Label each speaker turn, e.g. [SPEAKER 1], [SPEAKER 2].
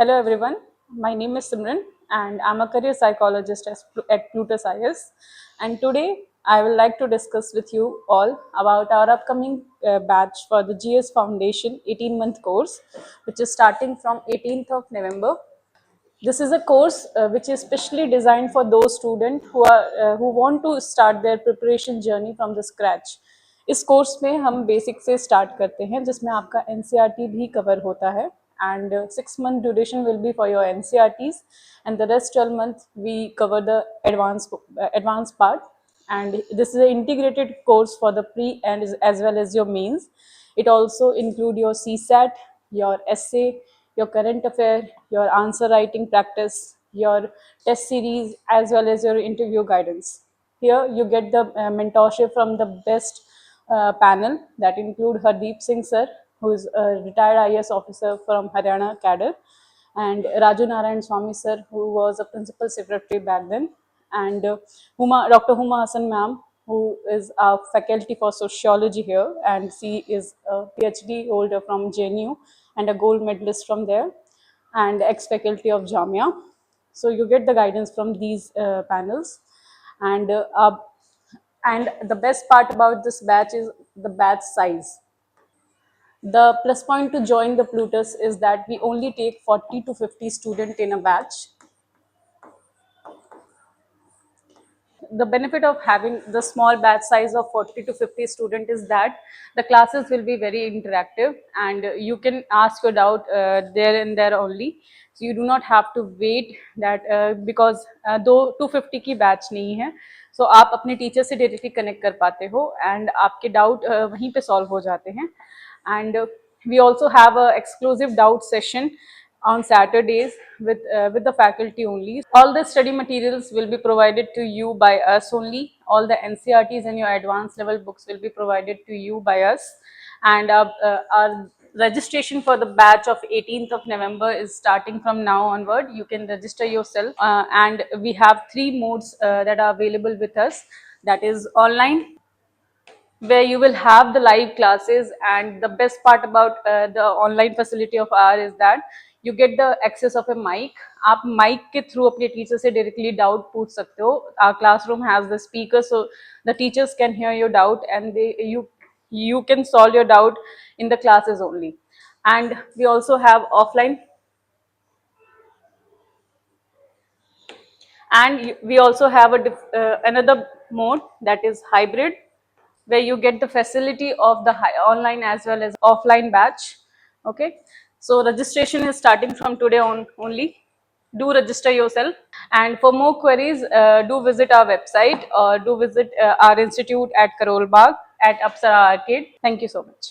[SPEAKER 1] Hello everyone, my name is Simran and I'm a career psychologist at Plutus IS, and today I would like to discuss with you all about our upcoming batch for the GS Foundation 18-month course, which is starting from 18th of November. This is a course which is specially designed for those students who want to start their preparation journey from the scratch. इस course में हम basic से start करते हैं जिसमें आपका NCERT भी cover होता है and 6 month duration will be for your NCERTs, and the rest 12 months we cover the advanced part. And this is an integrated course for the pre and as well as your mains. It also include your CSAT, your essay, your current affair, your answer writing practice, your test series, as well as your interview guidance. Here you get the mentorship from the best panel that include Hardeep Singh sir, who is a retired IAS officer from Haryana cadre, and Raju Narayan Swami sir, who was a principal secretary back then, and Dr. Huma Hassan ma'am, who is a faculty for sociology here, and she is a PhD holder from JNU and a gold medalist from there, and ex-faculty of Jamia. So you get the guidance from these panels, and and the best part about this batch is the batch size. The plus point to join the Plutus is that we only take 40 to 50 students in a batch. The benefit of having the small batch size of 40 to 50 students is that the classes will be very interactive, and you can ask your doubt there and there only. So you do not have to wait that because दो 250 की batch नहीं है, so आप अपने teacher से directly connect कर पाते हो एंड आपके डाउट वहीं पे सॉल्व हो जाते हैं. And we also have a exclusive doubt session on Saturdays with the faculty only. All the study materials will be provided to you by us only. All the NCERTs and your advanced level books will be provided to you by us. And our registration for the batch of 18th of November is starting from now onward. You can register yourself, and we have 3 modes that are available with us. That is online, where you will have the live classes, and the best part about the online facility of R is that you get the access of a mic. आप mic के through अपने teacher से directly doubt पूछ सकते हो. Our classroom has the speaker, so the teachers can hear your doubt, and you can solve your doubt in the classes only. And we also have offline, and we also have another mode, that is hybrid, where you get the facility of the online as well as offline batch. Okay, so registration is starting from today on only. Do register yourself, and for more queries do visit our website or do visit our institute at Karol Bagh at Apsara Arcade. Thank you so much.